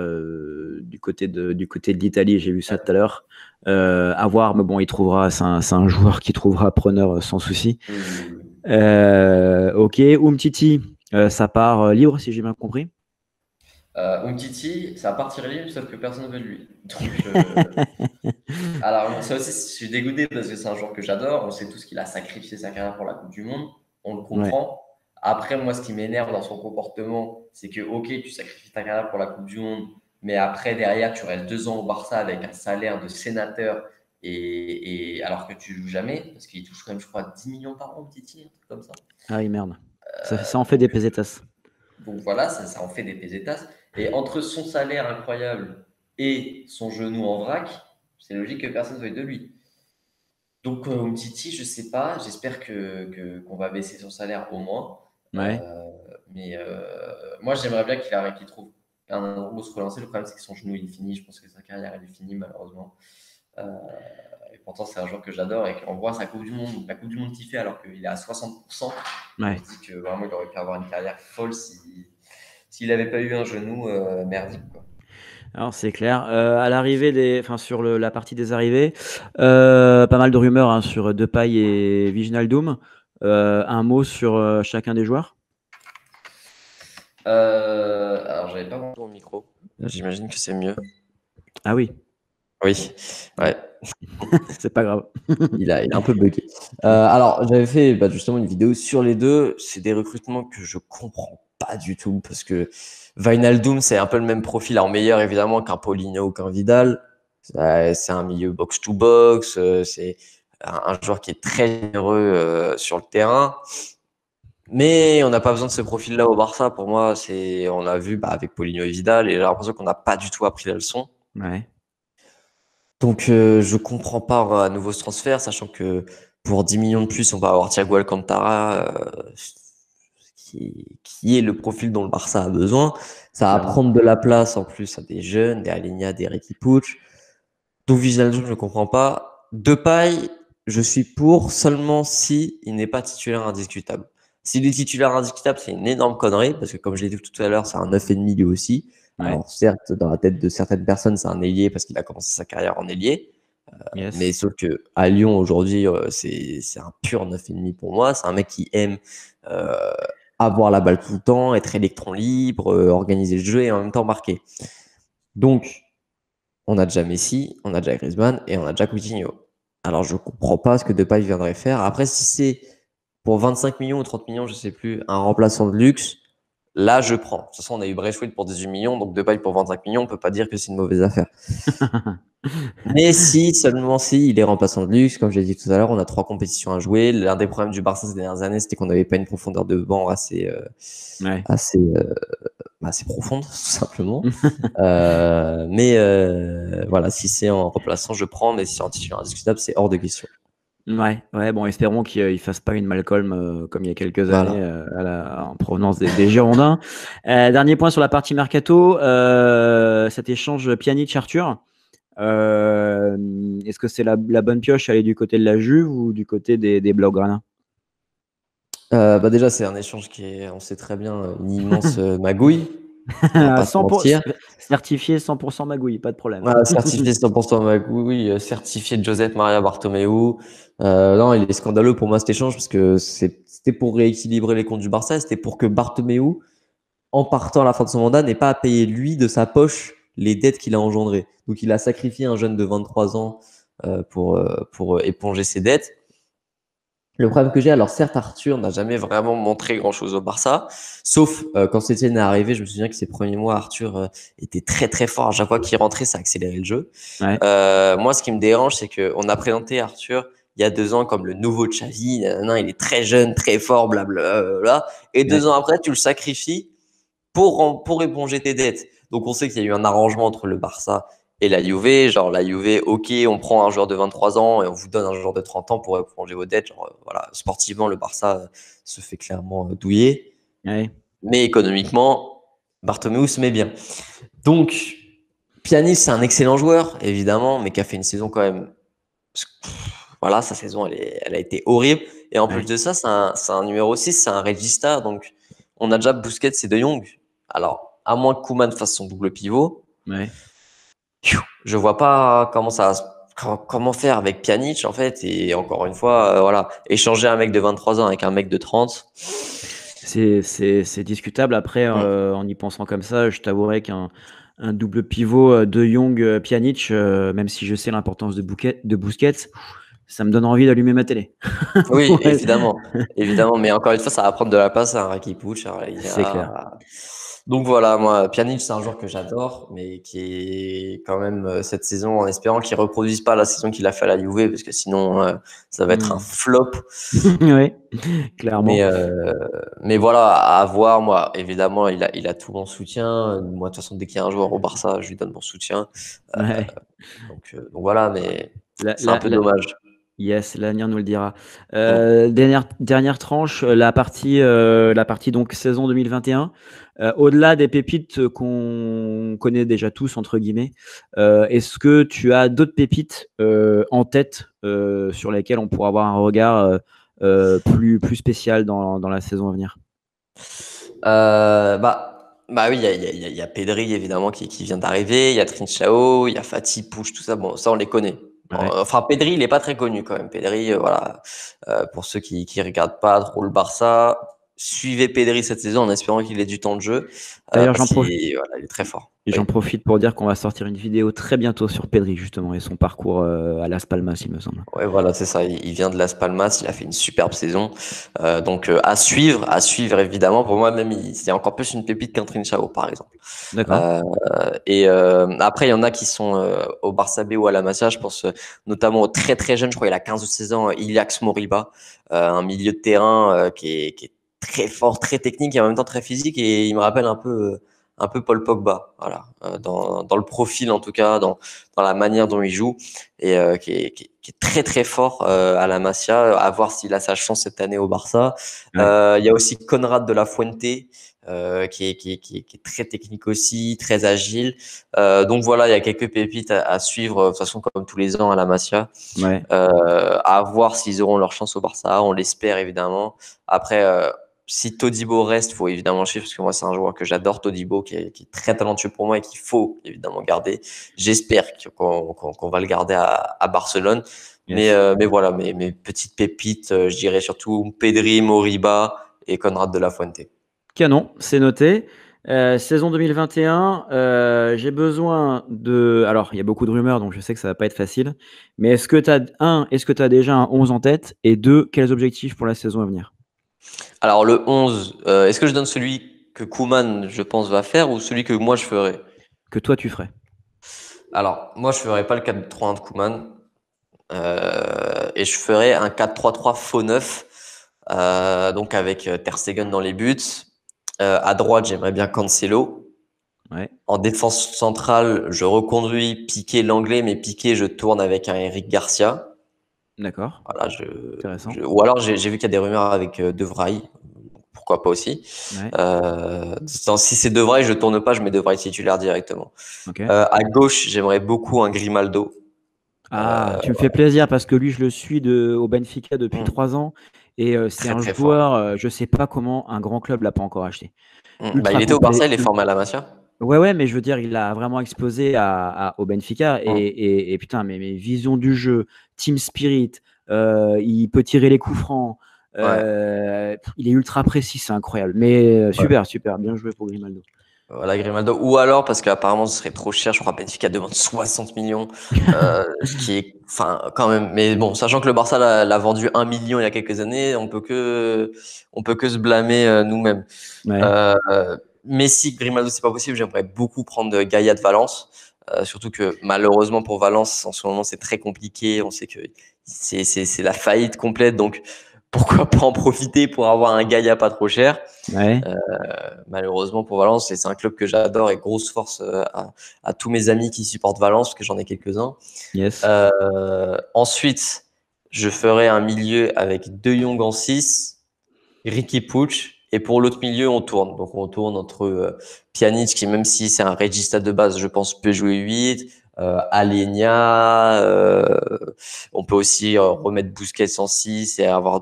[SPEAKER 1] du côté de l'Italie. J'ai vu ça tout à l'heure. À voir, mais bon, il trouvera. C'est un joueur qui trouvera preneur sans souci.
[SPEAKER 2] Oui, oui, oui, oui.
[SPEAKER 1] Ok, Umtiti, ça part libre si j'ai bien compris.
[SPEAKER 2] Umtiti, ça va partir libre, sauf que personne ne veut de lui. Donc, alors, bon, ça aussi, je suis dégoûté parce que c'est un joueur que j'adore. On sait tous qu'il a sacrifié sa carrière pour la Coupe du Monde. On le
[SPEAKER 1] Ouais,
[SPEAKER 2] comprend. Après, moi, ce qui m'énerve dans son comportement, c'est que, ok, tu sacrifies ta carrière pour la Coupe du Monde, mais après, derrière, tu restes 2 ans au Barça avec un salaire de sénateur et alors que tu joues jamais, parce qu'il touche quand même, je crois, 10 millions par an, Umtiti, un truc comme ça.
[SPEAKER 1] ah oui, merde. Ça en fait des
[SPEAKER 2] Donc,
[SPEAKER 1] pesetas.
[SPEAKER 2] voilà, ça en fait des pesetas. Et entre son salaire incroyable et son genou en vrac, c'est logique que personne ne veuille de lui. Donc, Umtiti, je sais pas. J'espère qu'on va baisser son salaire au moins.
[SPEAKER 1] Ouais.
[SPEAKER 2] Euh, mais moi, j'aimerais bien qu'il trouve un endroit où se relancer. Le problème, c'est que son genou, il est fini. Je pense que sa carrière, elle est finie, malheureusement. Euh, et pourtant, c'est un joueur que j'adore et qu'on voit sa Coupe du Monde, la Coupe du Monde qu'il fait alors qu'il est à 60%. On
[SPEAKER 1] Ouais.
[SPEAKER 2] se dit que vraiment, il aurait pu avoir une carrière folle s'il n'avait pas eu un genou merdique, quoi.
[SPEAKER 1] Alors c'est clair. À l'arrivée enfin sur la partie des arrivées, pas mal de rumeurs hein, sur Depay et Wijnaldum. Un mot sur chacun des joueurs?
[SPEAKER 2] Alors, j'avais pas mon micro. J'imagine que c'est mieux.
[SPEAKER 1] Ah oui,
[SPEAKER 2] Oui, ouais.
[SPEAKER 1] c'est pas grave.
[SPEAKER 3] Il a un peu bugué. Alors, j'avais fait justement une vidéo sur les deux. C'est des recrutements que je comprends pas du tout parce que Wijnaldum, c'est un peu le même profil en meilleur évidemment qu'un Paulinho ou qu'un Vidal. C'est un milieu box-to-box. C'est un joueur qui est très généreux sur le terrain. Mais on n'a pas besoin de ce profil-là au Barça. Pour moi, on a vu avec Paulinho et Vidal et j'ai l'impression qu'on n'a pas du tout appris la leçon.
[SPEAKER 1] Ouais.
[SPEAKER 3] Donc, je comprends pas à nouveau ce transfert, sachant que pour 10 millions de plus, on va avoir Thiago Alcantara, qui est le profil dont le Barça a besoin. Ça va
[SPEAKER 1] Clairement.
[SPEAKER 3] prendre de la place en plus à des jeunes, des Alenia, des Riqui Puig. Donc, Wijnaldum, je ne comprends pas. Depay, je suis pour seulement si il n'est pas titulaire indiscutable. S'il est titulaire indiscutable, c'est une énorme connerie, parce que comme je l'ai dit tout à l'heure, c'est un 9,5 lui aussi.
[SPEAKER 1] Ouais.
[SPEAKER 3] Alors, certes, dans la tête de certaines personnes, c'est un ailier parce qu'il a commencé sa carrière en ailier.
[SPEAKER 1] Yes.
[SPEAKER 3] Mais sauf que à Lyon, aujourd'hui, c'est un pur 9,5 pour moi. C'est un mec qui aime avoir la balle tout le temps, être électron libre, organiser le jeu et en même temps marquer. Donc, on a déjà Messi, on a déjà Griezmann et on a déjà Coutinho. Alors, je comprends pas ce que Depay viendrait faire. Après, si c'est pour 25 millions ou 30 millions, je sais plus, un remplaçant de luxe, là, je prends. De toute façon, on a eu Braithwaite pour 18 millions, donc Depay pour 25 millions, on peut pas dire que c'est une mauvaise affaire. Mais seulement si, il est remplaçant de luxe. Comme je l'ai dit tout à l'heure, on a 3 compétitions à jouer. L'un des problèmes du Barça ces dernières années, c'était qu'on n'avait pas une profondeur de banc assez profonde, tout simplement. Voilà, si c'est en remplaçant, je prends, mais si c'est en titulaire indiscutable, c'est hors de question.
[SPEAKER 1] Ouais, bon, espérons qu'il ne fasse pas une Malcolm comme il y a quelques
[SPEAKER 3] Voilà.
[SPEAKER 1] années en provenance des Girondins. Dernier point sur la partie mercato, cet échange Pjanic-Arthur. Est-ce que c'est la bonne pioche aller du côté de la Juve ou du côté des Blaugrana?
[SPEAKER 3] Déjà, c'est un échange on sait très bien, une immense magouille. On va pas se mentir.
[SPEAKER 1] Certifié 100% magouille, pas de problème.
[SPEAKER 3] Voilà, certifié 100% magouille, certifié de Josep Maria Bartomeu. Non, il est scandaleux pour moi cet échange parce que c'était pour rééquilibrer les comptes du Barça, c'était pour que Bartomeu, en partant à la fin de son mandat, n'ait pas à payer lui de sa poche les dettes qu'il a engendrées. Donc il a sacrifié un jeune de 23 ans pour éponger ses dettes. Le problème que j'ai, alors certes, Arthur n'a jamais vraiment montré grand-chose au Barça, sauf quand Setien est arrivé, je me souviens que ses premiers mois, Arthur était très très fort. À chaque fois qu'il rentrait, ça accélérait le jeu.
[SPEAKER 1] Ouais.
[SPEAKER 3] Moi, ce qui me dérange, c'est qu'on a présenté Arthur il y a 2 ans comme le nouveau Xavi. Il est très jeune, très fort, blablabla. Et 2 ans après, tu le sacrifies pour éponger tes dettes. Donc on sait qu'il y a eu un arrangement entre le Barça et la Juve. Genre la Juve, ok, on prend un joueur de 23 ans et on vous donne un joueur de 30 ans pour éponger vos dettes. Voilà, sportivement, le Barça se fait clairement douiller.
[SPEAKER 1] Ouais.
[SPEAKER 3] Mais économiquement, Bartomeu se met bien. Donc, Pjanic, c'est un excellent joueur, évidemment, mais qui a fait une saison quand même. Voilà, sa saison, elle a été horrible. Et en plus de ça, c'est un numéro 6, c'est un regista. Donc, on a déjà Busquets et De Jong. Alors, à moins que Koeman fasse son double pivot, je vois pas comment faire avec Pjanic, en fait. Et encore une fois, voilà, échanger un mec de 23 ans avec un mec de 30.
[SPEAKER 1] C'est discutable. Après, en y pensant comme ça, je t'avouerais qu'un double pivot De Jong, Pjanic, même si je sais l'importance de Busquets, ça me donne envie d'allumer ma télé.
[SPEAKER 3] Oui, évidemment. Mais encore une fois, ça va prendre de la place à un Riqui Puig.
[SPEAKER 1] C'est clair.
[SPEAKER 3] Donc voilà, moi, Pjanic, c'est un joueur que j'adore, mais qui est quand même cette saison, en espérant qu'il reproduise pas la saison qu'il a fait à la Juve, parce que sinon, ça va être un flop.
[SPEAKER 1] Oui, clairement.
[SPEAKER 3] Mais voilà, à voir. Moi, évidemment, il a tout mon soutien. Moi, de toute façon, dès qu'il y a un joueur au Barça, je lui donne mon soutien. Donc voilà, mais c'est un peu dommage.
[SPEAKER 1] Yes, l'avenir nous le dira.
[SPEAKER 3] Mm.
[SPEAKER 1] Dernière tranche, la partie donc saison 2021. Au-delà des pépites qu'on connaît déjà tous, entre guillemets, est-ce que tu as d'autres pépites en tête sur lesquelles on pourra avoir un regard plus spécial dans la saison à venir?
[SPEAKER 3] Bah oui, il y a Pedri évidemment qui vient d'arriver, il y a Trincao, il y a Fati, Push, tout ça. Bon, ça on les connaît.
[SPEAKER 1] Ouais.
[SPEAKER 3] Enfin, Pedri, il est pas très connu quand même. Pedri, voilà. Pour ceux qui regardent pas trop le Barça, suivez Pedri cette saison en espérant qu'il ait du temps de jeu
[SPEAKER 1] D'ailleurs,
[SPEAKER 3] parce qu'il est très fort.
[SPEAKER 1] j'en
[SPEAKER 3] Oui.
[SPEAKER 1] profite pour dire qu'on va sortir une vidéo très bientôt sur Pedri, justement, et son parcours à Las Palmas, il me semble.
[SPEAKER 3] Ouais, voilà, c'est ça. Il vient de Las Palmas, il a fait une superbe saison. Donc à suivre évidemment. Pour moi, même, c'est encore plus une pépite qu'un Trincao, par exemple.
[SPEAKER 1] D'accord.
[SPEAKER 3] Après, il y en a qui sont au Barça B ou à la Masia. Je pense notamment aux très très jeunes. Je crois qu'il a 15 ou 16 ans, Iliax Moriba, un milieu de terrain qui est très fort, très technique et en même temps très physique. Et il me rappelle un peu Paul Pogba, voilà, dans le profil en tout cas, dans la manière dont il joue et qui est très très fort à la Masia. À voir s'il a sa chance cette année au Barça.
[SPEAKER 1] Ouais.
[SPEAKER 3] Il y a aussi Conrad de la Fuente. Qui est très technique aussi, très agile. Donc voilà, il y a quelques pépites à suivre, de toute façon, comme tous les ans à la Masia.
[SPEAKER 1] Ouais.
[SPEAKER 3] À voir s'ils auront leur chance au Barça. On l'espère évidemment. Après, si Todibo reste, faut évidemment le suivre parce que moi, c'est un joueur que j'adore, Todibo, qui est très talentueux pour moi et qu'il faut évidemment garder. J'espère qu'on va le garder à Barcelone.
[SPEAKER 1] Yes.
[SPEAKER 3] Mais voilà, mes petites pépites, je dirais surtout Pedri, Moriba et Conrad de la Fuente.
[SPEAKER 1] Canon, c'est noté. Saison 2021, j'ai besoin de. Alors, il y a beaucoup de rumeurs, donc je sais que ça va pas être facile. Mais est-ce que tu as déjà un 11 en tête? Et deux, quels objectifs pour la saison à venir?
[SPEAKER 3] Alors le 11, est-ce que je donne celui que Koeman, je pense, va faire ou celui que moi je ferai?
[SPEAKER 1] Que toi, tu ferais?
[SPEAKER 3] Alors, moi, je ferai pas le 4-3-1 de Koeman et je ferai un 4-3-3 faux neuf, donc avec Ter Stegen dans les buts. À droite, j'aimerais bien Cancelo.
[SPEAKER 1] Ouais,
[SPEAKER 3] En défense centrale, je reconduis Piqué l'anglais, mais Piqué, je tourne avec un Eric Garcia.
[SPEAKER 1] d'accord.
[SPEAKER 3] Voilà,
[SPEAKER 1] Intéressant.
[SPEAKER 3] ou alors j'ai vu qu'il y a des rumeurs avec De Vrij, pourquoi pas aussi.
[SPEAKER 1] Ouais,
[SPEAKER 3] Si c'est De Vrij, je tourne pas, je mets De Vrij titulaire directement.
[SPEAKER 1] ok.
[SPEAKER 3] À gauche, j'aimerais beaucoup un Grimaldo.
[SPEAKER 1] Ah, tu me fais plaisir parce que lui, je le suis au Benfica depuis
[SPEAKER 3] Hmm,
[SPEAKER 1] 3 ans. Et c'est
[SPEAKER 3] très
[SPEAKER 1] un
[SPEAKER 3] très fort.
[SPEAKER 1] joueur, je sais pas comment un grand club l'a pas encore acheté.
[SPEAKER 3] Bah, il
[SPEAKER 1] Ultra
[SPEAKER 3] était au Barça,
[SPEAKER 1] complet.
[SPEAKER 3] il est formé à la Masia.
[SPEAKER 1] Ouais, ouais, mais je veux dire, il a vraiment explosé au Benfica.
[SPEAKER 3] Hmm,
[SPEAKER 1] Et putain, mais vision du jeu, team spirit, il peut tirer les coups francs.
[SPEAKER 3] ouais,
[SPEAKER 1] Il est ultra précis, c'est incroyable. Mais
[SPEAKER 3] ouais.
[SPEAKER 1] super, super, bien joué pour Grimaldo.
[SPEAKER 3] Voilà, Grimaldo. Ou alors, parce qu'apparemment, ce serait trop cher, je crois Benfica demande 60 millions, ce qui est, enfin, quand même. Mais bon, sachant que le Barça l'a vendu 1 million il y a quelques années, on peut que se blâmer nous-mêmes.
[SPEAKER 1] Ouais,
[SPEAKER 3] Euh, Messi, Grimaldo, c'est pas possible. J'aimerais beaucoup prendre Gaïa de Valence. Surtout que malheureusement pour Valence, en ce moment, c'est très compliqué. On sait que c'est la faillite complète. Donc, pourquoi pas en profiter pour avoir un Gaïa pas trop cher?
[SPEAKER 1] ouais,
[SPEAKER 3] Malheureusement pour Valence, c'est un club que j'adore et grosse force à tous mes amis qui supportent Valence, parce que j'en ai quelques-uns.
[SPEAKER 1] yes.
[SPEAKER 3] Ensuite, je ferai un milieu avec De Jong en 6, Ricky Puig, et pour l'autre milieu, on tourne. Donc on tourne entre Pjanic, qui même si c'est un regista de base, je pense peut jouer 8, Alenia, on peut aussi remettre Busquets en 6 et revoir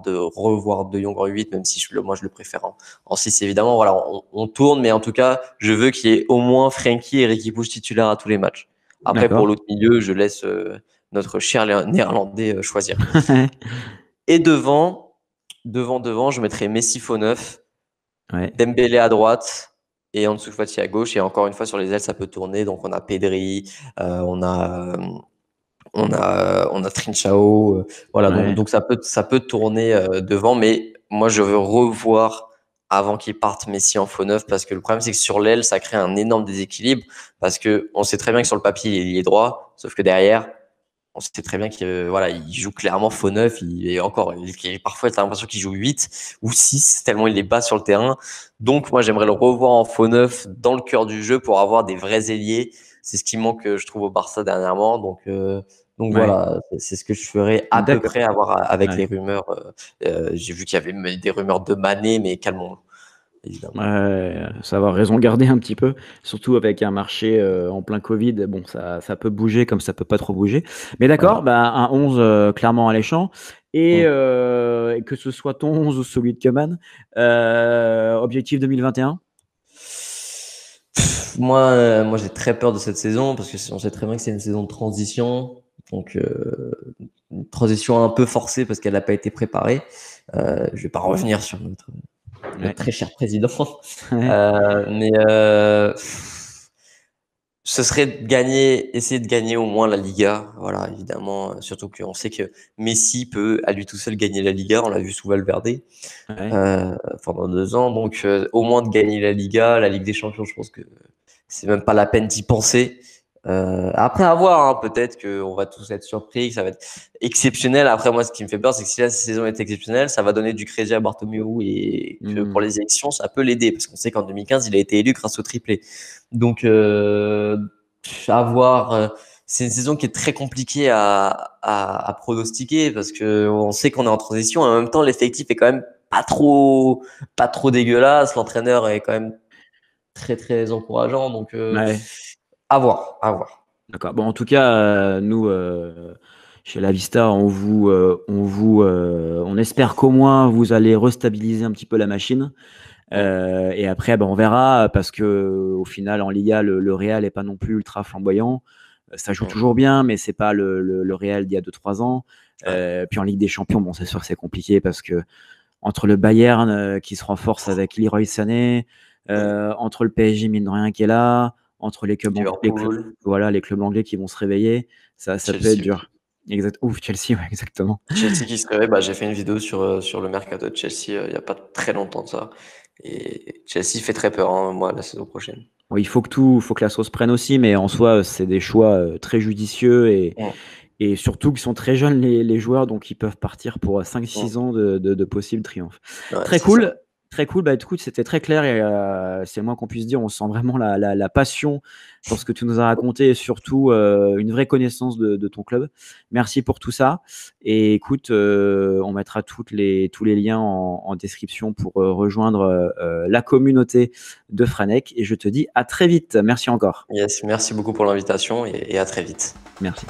[SPEAKER 3] De Jong en 8, même si moi je le préfère en 6 évidemment. Voilà, on tourne, mais en tout cas, je veux qu'il y ait au moins Frenkie et Ricky Puig titulaires à tous les matchs. Après, pour
[SPEAKER 1] D'accord.
[SPEAKER 3] l'autre milieu, je laisse notre cher néerlandais choisir. Et devant, je mettrai Messi faux neuf,
[SPEAKER 1] Ouais,
[SPEAKER 3] Dembélé à droite et Ansu Fati à gauche. Et encore une fois, sur les ailes, ça peut tourner. Donc, on a Pedri, on a Trincao. Voilà,
[SPEAKER 1] ouais.
[SPEAKER 3] donc ça peut tourner devant. Mais moi, je veux revoir avant qu'il parte Messi en faux neuf parce que le problème, c'est que sur l'aile, ça crée un énorme déséquilibre parce que on sait très bien que sur le papier, il est droit, sauf que derrière, on sait très bien qu'il voilà, il joue clairement faux neuf. Parfois, tu as l'impression qu'il joue 8 ou 6, tellement il est bas sur le terrain. Donc, moi, j'aimerais le revoir en faux neuf dans le cœur du jeu pour avoir des vrais ailiers. C'est ce qui manque, je trouve, au Barça dernièrement. Donc, Donc
[SPEAKER 1] Ouais.
[SPEAKER 3] voilà, c'est ce que je ferais à peu
[SPEAKER 1] D'accord.
[SPEAKER 3] près, à voir avec
[SPEAKER 1] Ouais.
[SPEAKER 3] les rumeurs. J'ai vu qu'il y avait des rumeurs de Mané, mais calmons-nous, évidemment.
[SPEAKER 1] Ouais, savoir raison garder un petit peu, surtout avec un marché, en plein covid. Bon, ça peut bouger comme ça peut pas trop bouger. Mais
[SPEAKER 3] Ouais.
[SPEAKER 1] d'accord, bah, un 11, clairement alléchant et
[SPEAKER 3] Mm.
[SPEAKER 1] que ce soit ton 11 ou celui de Coman, objectif 2021?
[SPEAKER 3] Moi, j'ai très peur de cette saison parce que on sait très bien que c'est une saison de transition. Donc, une transition un peu forcée parce qu'elle n'a pas été préparée. Je vais pas revenir sur notre
[SPEAKER 1] Ouais.
[SPEAKER 3] très cher président.
[SPEAKER 1] Ouais.
[SPEAKER 3] Mais ce serait essayer de gagner au moins la Liga. Voilà, évidemment. Surtout qu'on sait que Messi peut à lui tout seul gagner la Liga. On l'a vu sous Valverde
[SPEAKER 1] Ouais.
[SPEAKER 3] pendant 2 ans. Donc, au moins de gagner la Liga, la Ligue des Champions, je pense que c'est même pas la peine d'y penser. Après, à voir, hein, peut-être qu'on va tous être surpris, que ça va être exceptionnel. Après, moi, ce qui me fait peur, c'est que si la saison est exceptionnelle, ça va donner du crédit à Bartomeu et que pour
[SPEAKER 1] Mmh.
[SPEAKER 3] les élections, ça peut l'aider parce qu'on sait qu'en 2015, il a été élu grâce au triplé. Donc, à voir. C'est une saison qui est très compliquée à pronostiquer parce que on sait qu'on est en transition. Et en même temps, l'effectif est quand même pas trop dégueulasse. L'entraîneur est quand même très, très encourageant. Donc,
[SPEAKER 1] Ouais.
[SPEAKER 3] à voir, à voir.
[SPEAKER 1] D'accord. Bon, en tout cas, nous, chez La Vista, on espère qu'au moins vous allez restabiliser un petit peu la machine.
[SPEAKER 3] Mm.
[SPEAKER 1] Et après, ben, on verra parce que au final, en Liga, le Real est pas non plus ultra flamboyant. Ça joue
[SPEAKER 3] Mm.
[SPEAKER 1] toujours bien, mais c'est pas le Real d'il y a 2-3 ans.
[SPEAKER 3] Ouais.
[SPEAKER 1] Puis en Ligue des Champions, bon, c'est sûr que c'est compliqué parce que entre le Bayern qui se renforce avec Leroy Sané, entre le PSG mine de rien qui est là, entre
[SPEAKER 3] Liverpool,
[SPEAKER 1] voilà, les clubs anglais qui vont se réveiller, ça peut être
[SPEAKER 3] Chelsea
[SPEAKER 1] dur.
[SPEAKER 3] aussi.
[SPEAKER 1] Exact. Ouf, Chelsea, ouais, exactement.
[SPEAKER 3] Chelsea qui se réveille, bah, j'ai fait une vidéo sur le mercato de Chelsea il n'y a pas très longtemps de ça. Et Chelsea fait très peur, hein, moi, la saison prochaine.
[SPEAKER 1] Oui, faut que la sauce prenne aussi, mais en soi, c'est des choix très judicieux
[SPEAKER 3] Mm.
[SPEAKER 1] et surtout qu'ils sont très jeunes les joueurs, donc ils peuvent partir pour 5-6
[SPEAKER 3] Mm.
[SPEAKER 1] ans de possibles triomphes.
[SPEAKER 3] Ouais,
[SPEAKER 1] Très
[SPEAKER 3] c'est ça.
[SPEAKER 1] cool, très cool. Bah écoute, c'était très clair et c'est le moins qu'on puisse dire. On sent vraiment la passion pour ce que tu nous as raconté et surtout une vraie connaissance de ton club. Merci pour tout ça. Et écoute, on mettra tous les liens en description pour rejoindre la communauté de Franek. Et je te dis à très vite. Merci encore.
[SPEAKER 3] Yes, merci beaucoup pour l'invitation et à très vite.
[SPEAKER 1] Merci.